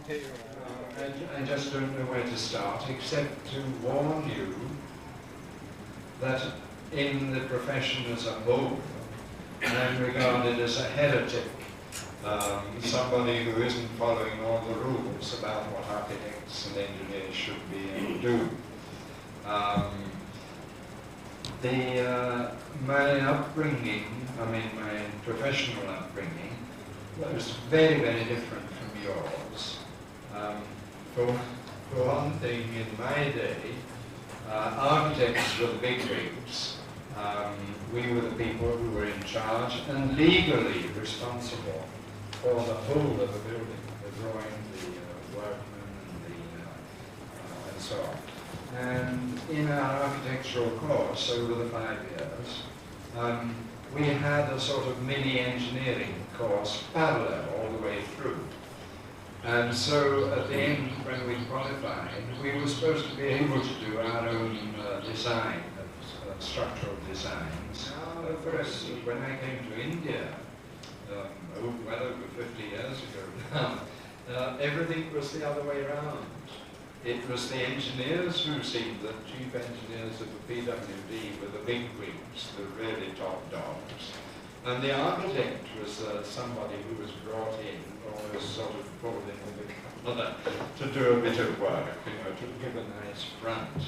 I just don't know where to start, except to warn you that in the profession as a whole, I'm regarded as a heretic, somebody who isn't following all the rules about what architects and engineers should be and do. My upbringing, my professional upbringing, was very, very different from yours. For one thing, in my day, architects were the bigwigs. We were the people who were in charge and legally responsible for the whole of the building, the drawing, the workmen, and so on. And in our architectural course over the 5 years, we had a sort of mini engineering course parallel all the way through. And so at the end, when we qualified, we were supposed to be able to do our own design, structural designs. First, when I came to India, well over 50 years ago now, everything was the other way around. It was the engineers who seemed, the chief engineers of the PWD were the big wigs, the really top dogs. And the architect was somebody who was brought in, almost sort of pulled in with the collar to do a bit of work, to give a nice front.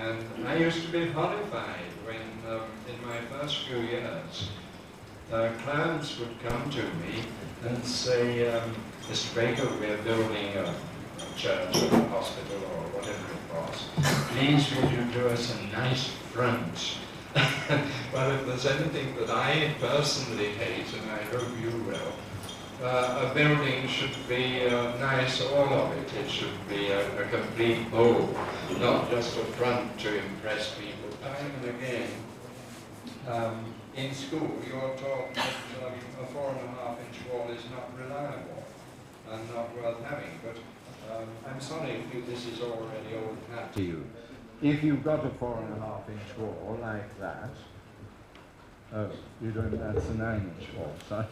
And I used to be horrified when, in my first few years, clients would come to me and say, Mr. Baker, we're building a church or a hospital or whatever it was. Please would you do us a nice front? Well, if there's anything that I personally hate, and I hope you will, a building should be nice, all of it. It should be a complete whole, not just a front to impress people. Time and again, in school, you're taught that a 4.5-inch wall is not reliable and not worth having. But I'm sorry if this is already old hat to you. If you've got a 4.5-inch wall like that, oh, you don't, that's a 9-inch wall, sorry.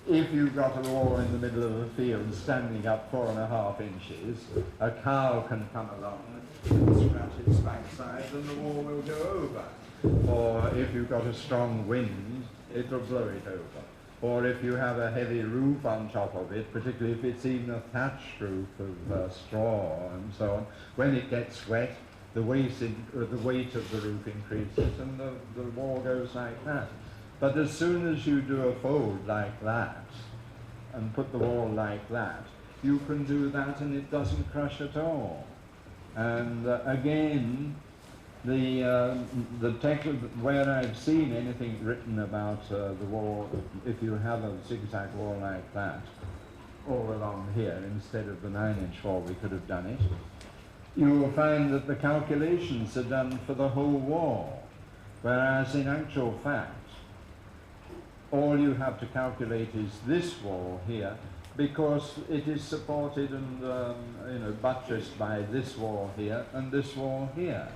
If you've got a wall in the middle of a field standing up 4.5 inches, a cow can come along and scratch its backside and the wall will go over. Or if you've got a strong wind, it'll blow it over. Or if you have a heavy roof on top of it, particularly if it's even a thatched roof of straw and so on, when it gets wet, the weight of the roof increases and the wall goes like that. But as soon as you do a fold like that and put the wall like that, you can do that and it doesn't crush at all. And again, where I've seen anything written about the wall, if you have a zigzag wall like that, all along here, instead of the 9-inch wall, we could have done it, you will find that the calculations are done for the whole wall, whereas in actual fact, all you have to calculate is this wall here, because it is supported and buttressed by this wall here and this wall here.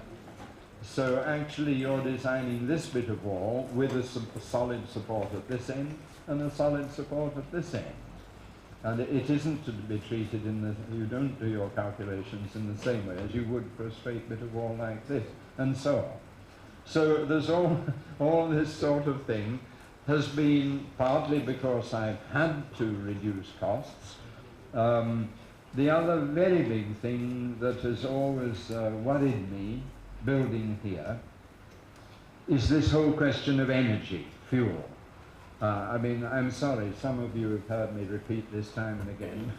So actually you're designing this bit of wall with a solid support at this end and a solid support at this end. And it isn't to be treated you don't do your calculations in the same way as you would for a straight bit of wall like this, and so on. So there's all this sort of thing has been partly because I've had to reduce costs. The other very big thing that has always worried me building here is this whole question of energy, fuel. I'm sorry, some of you have heard me repeat this time and again,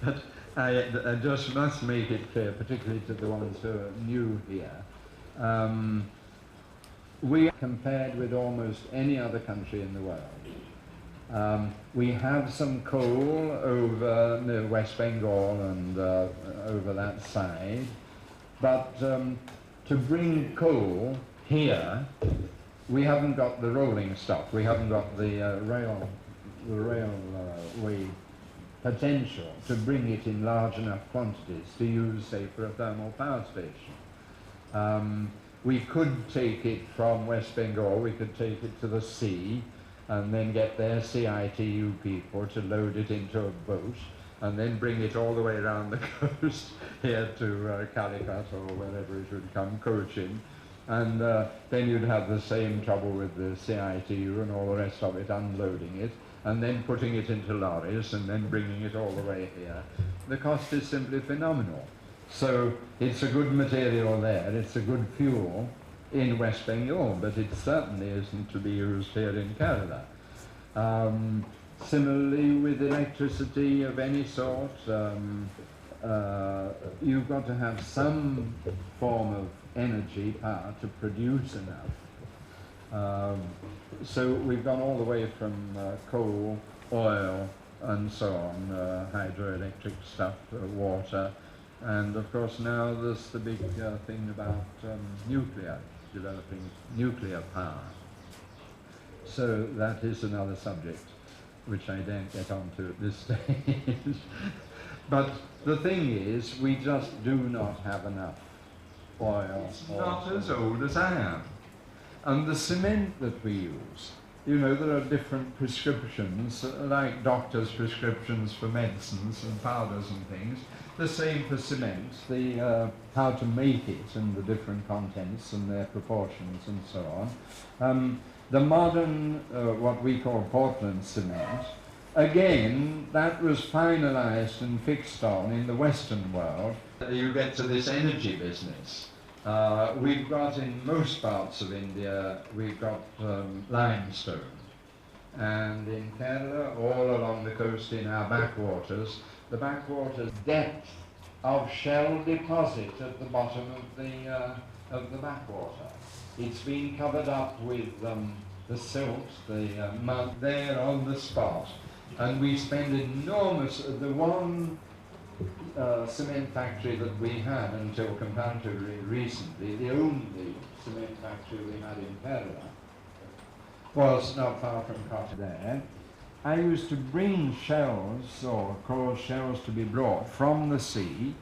but I just must make it clear, particularly to the ones who are new here. We are compared with almost any other country in the world. We have some coal over West Bengal and over that side, but to bring coal here, we haven't got the rolling stock, we haven't got the railway potential to bring it in large enough quantities to use, say, for a thermal power station. We could take it from West Bengal, we could take it to the sea, and then get their CITU people to load it into a boat, and then bring it all the way around the coast here to Calicut or wherever it would come, Cochin. And then you'd have the same trouble with the CITU and all the rest of it, unloading it, and then putting it into lorries, and then bringing it all the way here. The cost is simply phenomenal. So it's a good material there, it's a good fuel in West Bengal, but it certainly isn't to be used here in Kerala. Similarly, with electricity of any sort, you've got to have some form of energy power to produce enough. So we've gone all the way from coal, oil, and so on, hydroelectric stuff, water, and of course now there's the big thing about nuclear, developing nuclear power. So that is another subject which I don't get onto at this stage. But the thing is, we just do not have enough oil. It's not as old as I am. And the cement that we use, you know, there are different prescriptions, like doctors' prescriptions for medicines and powders and things. The same for cement, how to make it and the different contents and their proportions and so on. The modern, what we call Portland cement, again, that was finalized and fixed on in the Western world. You get to this energy business. We've got in most parts of India, we've got limestone. And in Kerala, all along the coast in our backwaters, the backwaters depth of shell deposit at the bottom of the backwater. It's been covered up with the silt, the mud there on the spot. And we spend enormous, the one cement factory that we had until comparatively recently, the only cement factory we had in Kerala, was not far from Quaker there. I used to bring shells, or cause shells to be brought from the sea,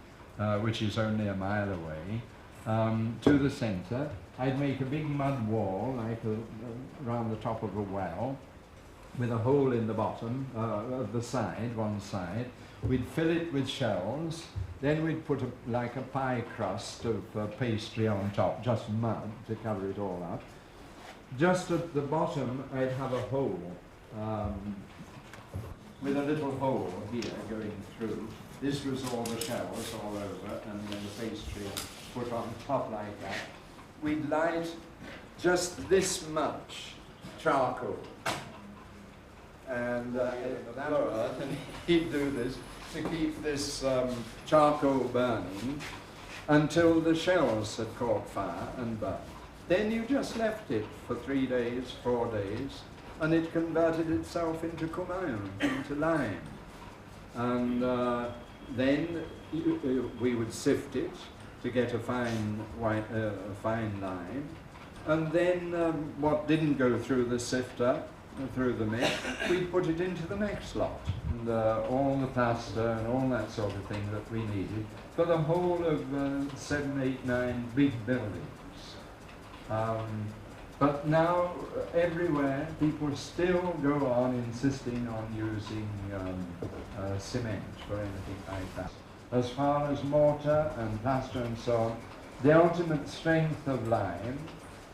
which is only a mile away, to the centre. I'd make a big mud wall, like around the top of a well, with a hole in the bottom, of the side, one side. We'd fill it with shells, then we'd put like a pie crust of pastry on top, just mud to cover it all up. Just at the bottom, I'd have a hole, with a little hole here going through. This was all the shells all over, and then the pastry put on top like that. We'd light just this much charcoal, and he'd do this to keep this charcoal burning until the shells had caught fire and burned. Then you just left it for 3 days, 4 days, and it converted itself into kumail, into lime. And then we would sift it to get a fine fine lime. And then what didn't go through the sifter, through the mix, we'd put it into the next lot. And all the plaster and all that sort of thing that we needed for the whole of 7, 8, 9 big buildings. But now, everywhere, people still go on insisting on using cement for anything like that. As far as mortar and plaster and so on, the ultimate strength of lime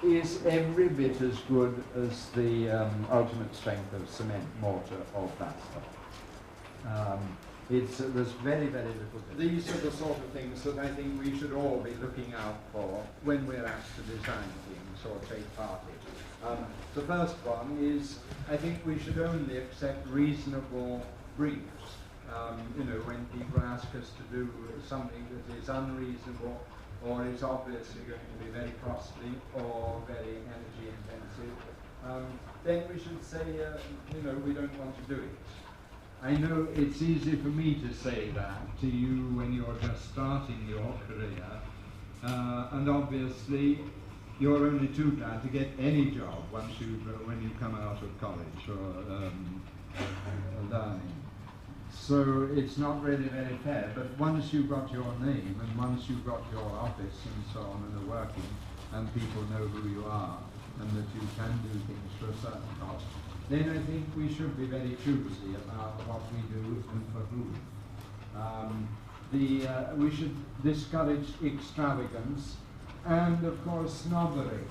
is every bit as good as the ultimate strength of cement, mortar or plaster. There's very, very little. These are the sort of things that I think we should all be looking out for when we're asked to design things or take part in. The first one is, I think we should only accept reasonable briefs. You know, when people ask us to do something that is unreasonable or is obviously going to be very costly or very energy intensive, then we should say, you know, we don't want to do it. I know it's easy for me to say that to you when you're just starting your career, and obviously you're only too glad to get any job once when you come out of college or learning. So it's not really very fair, but once you've got your name and once you've got your office and so on and are working, and people know who you are and that you can do things for a certain cost, then I think we should be very choosy about what we do and for whom. We should discourage extravagance and, of course, snobbery.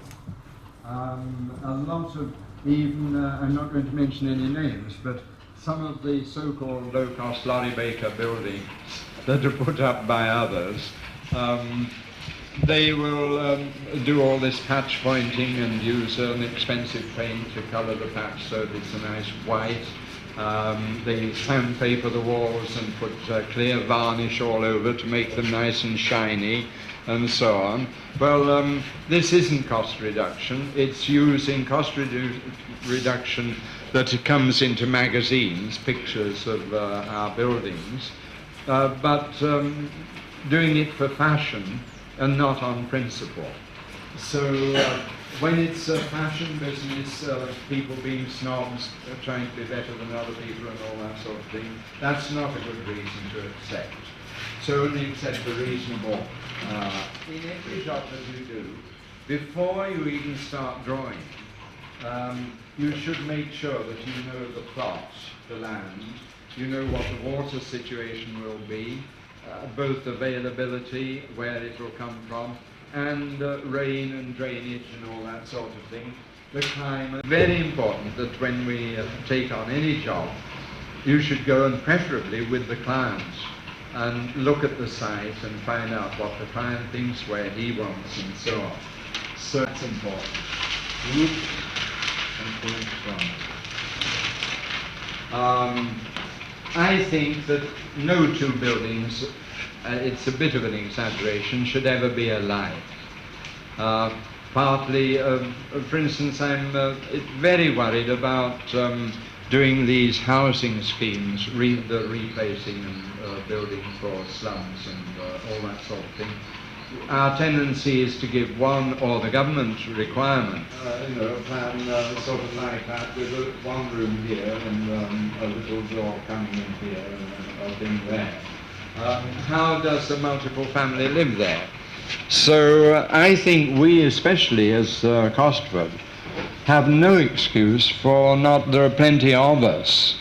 A lot of even, I'm not going to mention any names, but some of the so-called low-cost Laurie Baker buildings that are put up by others, they will do all this patch pointing and use an expensive paint to colour the patch so that it's a nice white. They sandpaper the walls and put clear varnish all over to make them nice and shiny and so on. Well, this isn't cost reduction. It's using cost reduction that it comes into magazines, pictures of our buildings, but doing it for fashion and not on principle. So when it's a fashion business, people being snobs, trying to be better than other people and all that sort of thing, that's not a good reason to accept. So only accept the reasonable. In every job that you do, before you even start drawing, you should make sure that you know the plot, the land, you know what the water situation will be, both availability, where it will come from, and rain and drainage and all that sort of thing. The climate. Very important that when we take on any job, you should go and preferably with the client and look at the site and find out what the client thinks, where he wants, and so on. So that's important. I think that no two buildings, it's a bit of an exaggeration, should ever be alike. Partly, for instance, I'm very worried about doing these housing schemes, the replacing and building for slums and all that sort of thing. Our tendency is to give one, or the government requirement, a plan sort of like that, with one room here and a little door coming in here and a thing there. How does a multiple family live there? So I think we, especially as Costford, have no excuse for not, there are plenty of us,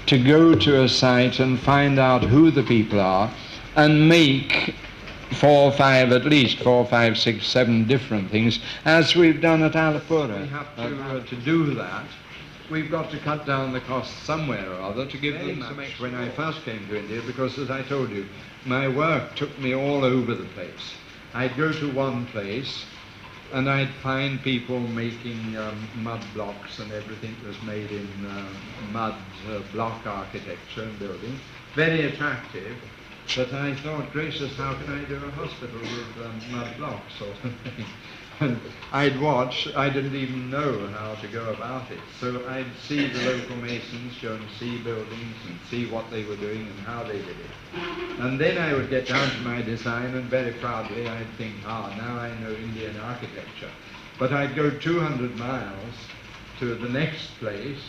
to go to a site and find out who the people are and make 4 or 5, at least 4, 5, 6, 7 different things, as we've done at Alapura. We have to do that. We've got to cut down the cost somewhere or other to give them much. When I first came to India, because as I told you, my work took me all over the place. I'd go to one place and I'd find people making mud blocks, and everything was made in mud block architecture and building. Very attractive. But I thought, gracious, how can I do a hospital with mud blocks sort of thing? And I'd watch, I didn't even know how to go about it. So I'd see the local masons go and see buildings and see what they were doing and how they did it. And then I would get down to my design, and very proudly I'd think, now I know Indian architecture. But I'd go 200 miles to the next place,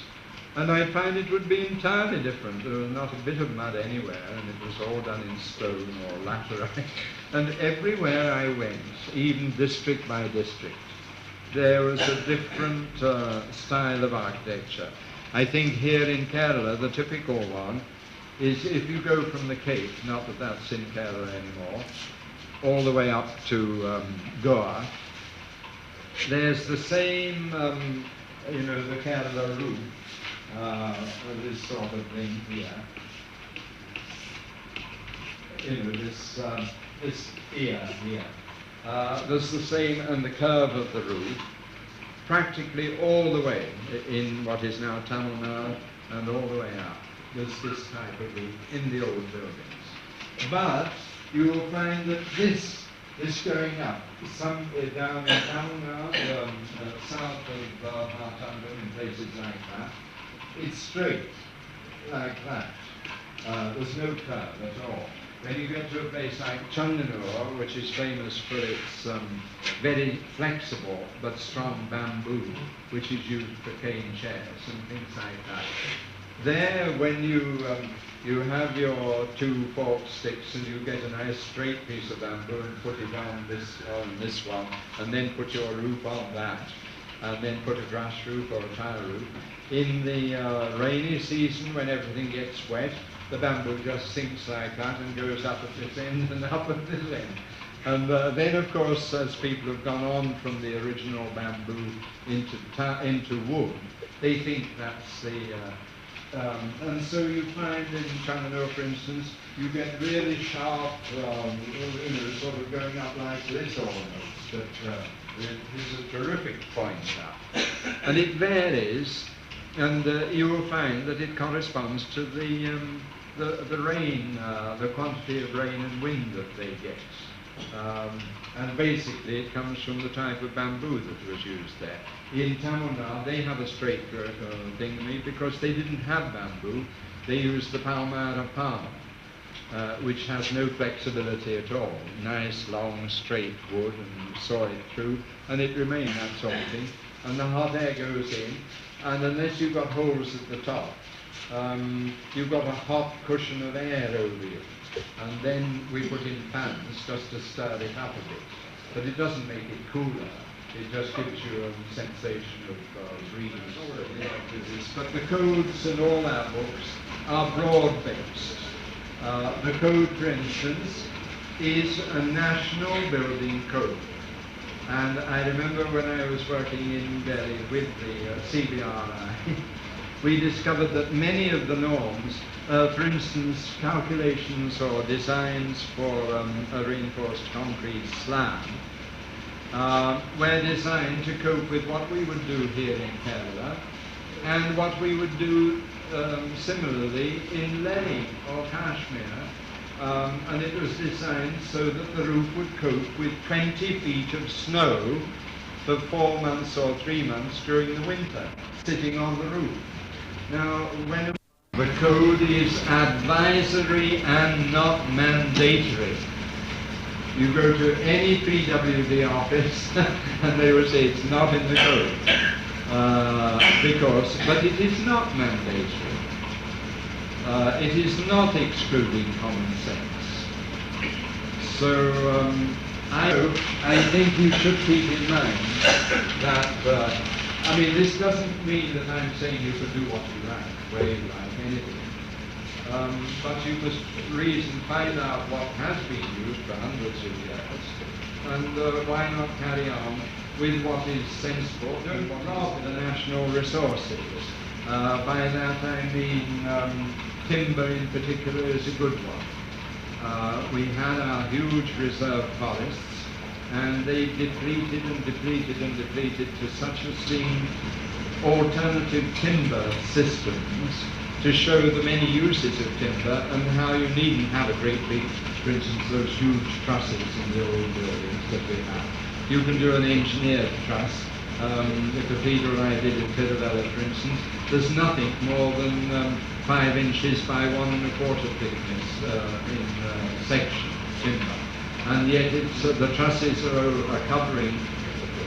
and I find it would be entirely different. There was not a bit of mud anywhere, and it was all done in stone or laterite. And everywhere I went, even district by district, there was a different style of architecture. I think here in Kerala, the typical one is if you go from the Cape, not that that's in Kerala anymore, all the way up to Goa, there's the same, the Kerala roof, this sort of thing here. This ear here. There's the same, and the curve of the roof, practically all the way in what is now Tamil Nadu and all the way up. There's this type of roof in the old buildings. But you will find that this going up, somewhere down in Tamil Nadu, south of Martanda and places like that, it's straight, like that. There's no curve at all. When you get to a place like Chandanur, which is famous for its very flexible but strong bamboo, which is used for cane chairs and things like that, there when you have your 2 forked sticks and you get a nice straight piece of bamboo and put it on this one, and then put your roof on that, and then put a grass roof or a tile roof. In the rainy season, when everything gets wet, the bamboo just sinks like that and goes up at this end and up at this end. And then, of course, as people have gone on from the original bamboo into wood, they think that's the... and so you find in China, for instance, you get really sharp, sort of going up like this almost. It is a terrific point now. And it varies, and you will find that it corresponds to the rain, the quantity of rain and wind that they get. And basically it comes from the type of bamboo that was used there. In Tamil Nadu, they have a straight dinghy because they didn't have bamboo. They used the palmyra palm, which has no flexibility at all. Nice, long, straight wood, and saw it through, and it remained that sort of thing. And the hot air goes in, and unless you've got holes at the top, you've got a hot cushion of air over you. And then we put in fans just to stir it up a bit. But it doesn't make it cooler. It just gives you a sensation of breeze. But the codes in all our books are broad-based. The code, for instance, is a national building code. And I remember when I was working in Delhi with the CBRI, we discovered that many of the norms, for instance, calculations or designs for a reinforced concrete slab, were designed to cope with what we would do here in Kerala and what we would do similarly in Leh or Kashmir. And it was designed so that the roof would cope with 20 feet of snow for 4 months or 3 months during the winter, sitting on the roof. Now, when the code is advisory and not mandatory. You go to any PWD office and they will say it's not in the code. But it is not mandatory. It is not excluding common sense. So I think you should keep in mind that I mean, this doesn't mean that I'm saying you could do what you like, where you like, anything. But you must reason, find out what has been used for hundreds of years, and why not carry on with what is sensible, and what are the national resources. By that I mean timber in particular is a good one. We had our huge reserve forests, and they depleted and depleted and depleted to such extreme alternative timber systems to show the many uses of timber and how you needn't have a great big, for instance, those huge trusses in the old buildings that we have. You can do an engineered truss. The cathedral I did at Tiruvalla, for instance, there's nothing more than 5 inches by 1 1/4 thickness in section timber. And yet the trusses are covering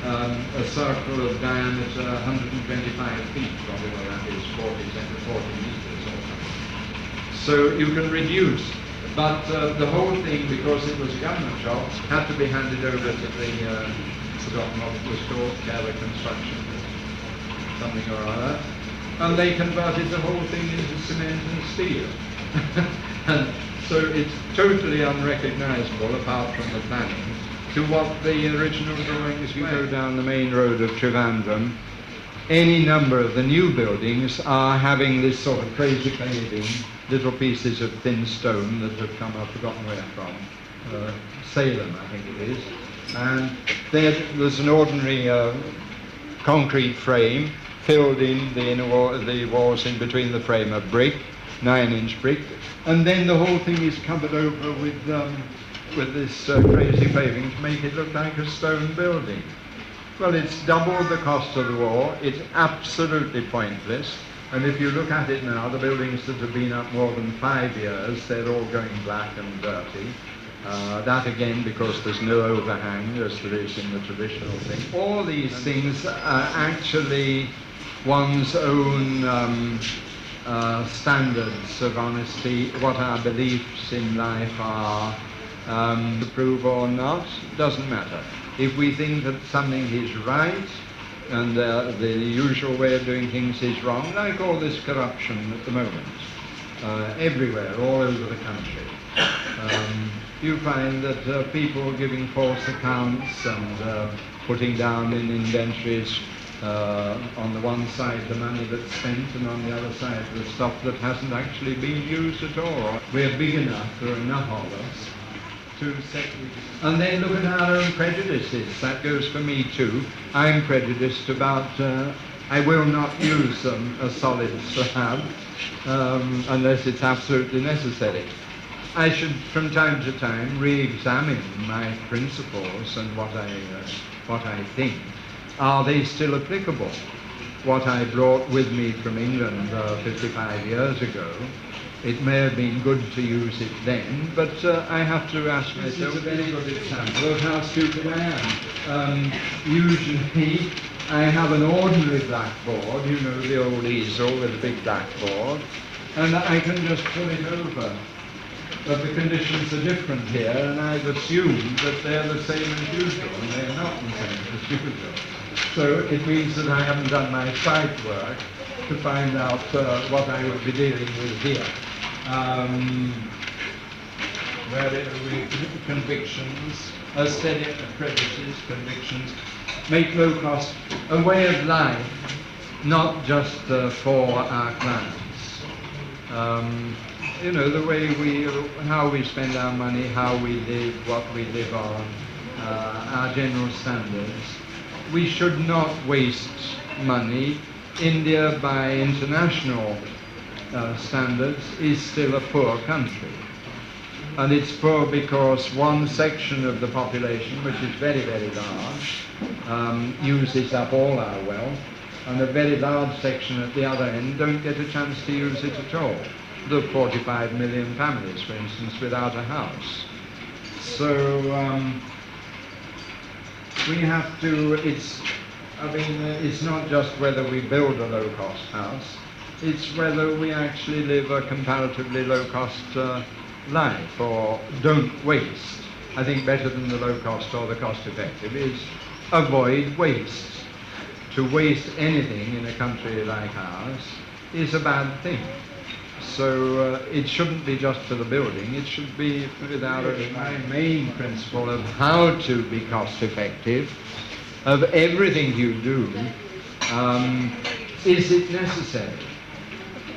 a circle of diameter 125 feet, whatever that is, 40 meters or something. So you can reduce, but the whole thing, because it was a government job, had to be handed over to the, forgotten what it was called, Quaker construction, something or other, and they converted the whole thing into cement and steel. And so it's totally unrecognizable, apart from the planning, to what the original drawings were. You go down the main road of Trivandrum, any number of the new buildings are having this sort of crazy paving, little pieces of thin stone that have come, I've forgotten where from, Salem I think it is, and there's an ordinary concrete frame filled in the walls in between the frame of brick, 9-inch brick, and then the whole thing is covered over with this crazy paving to make it look like a stone building. Well, it's double the cost of the war. It's absolutely pointless. And if you look at it now, the buildings that have been up more than 5 years, they're all going black and dirty. That again because there's no overhang as there is in the traditional thing. All these things are actually one's own standards of honesty, what our beliefs in life are, to prove or not, doesn't matter. If we think that something is right, and the usual way of doing things is wrong, like all this corruption at the moment, everywhere, all over the country. You find that people giving false accounts and putting down in inventories on the one side the money that's spent, and on the other side the stuff that hasn't actually been used at all. We're big enough, there are enough of us, to set. And then look at our own prejudices. That goes for me too. I'm prejudiced about, I will not use a solid slab unless it's absolutely necessary. I should from time to time re-examine my principles and what I think. Are they still applicable? What I brought with me from England 55 years ago, it may have been good to use it then, but I have to ask myself, a very good example of how stupid I am. Usually I have an ordinary blackboard, you know, the old easel with a big blackboard, and I can just pull it over. But the conditions are different here, and I've assumed that they're the same as usual, and they're not the same as usual. So it means that I haven't done my site work to find out what I would be dealing with here. Convictions, aesthetic prejudices, convictions, make low cost a way of life, not just for our clients. You know, the way how we spend our money, how we live, what we live on, our general standards. We should not waste money. India, by international standards, is still a poor country. And it's poor because one section of the population, which is very, very large, uses up all our wealth, and a very large section at the other end don't get a chance to use it at all. There are 45 million families, for instance, without a house. So we have to, it's not just whether we build a low-cost house, it's whether we actually live a comparatively low-cost life, or don't waste. I think better than the low-cost or the cost-effective is avoid waste. To waste anything in a country like ours is a bad thing. So it shouldn't be just for the building, it should be without my main principle of how to be cost effective of everything you do. Is it necessary?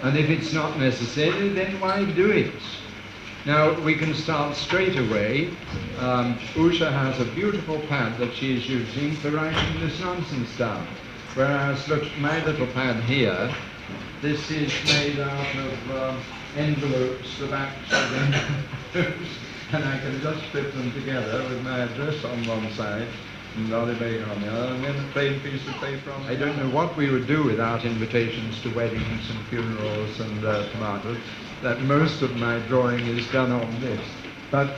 And if it's not necessary, then why do it? Now we can start straight away. Usha has a beautiful pad that she is using for writing this nonsense down. Whereas look, my little pad here, this is made out of envelopes, the backs of envelopes, and I can just fit them together with my address on one side and Laurie Baker on the other, and then a plain piece of paper on. I don't know what we would do without invitations to weddings and funerals and tomatoes. That most of my drawing is done on this. But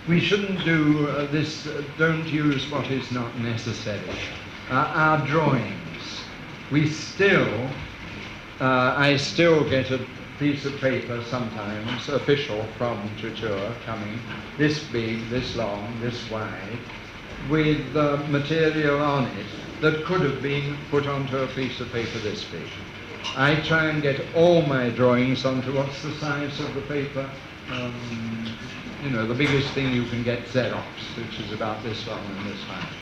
we shouldn't do this, don't use what is not necessary. Our drawings. We still, I still get a piece of paper sometimes, official from Trichur, coming, this big, this long, this wide, with material on it that could have been put onto a piece of paper this big. I try and get all my drawings onto what's the size of the paper. You know, the biggest thing you can get, Xerox, which is about this long and this high.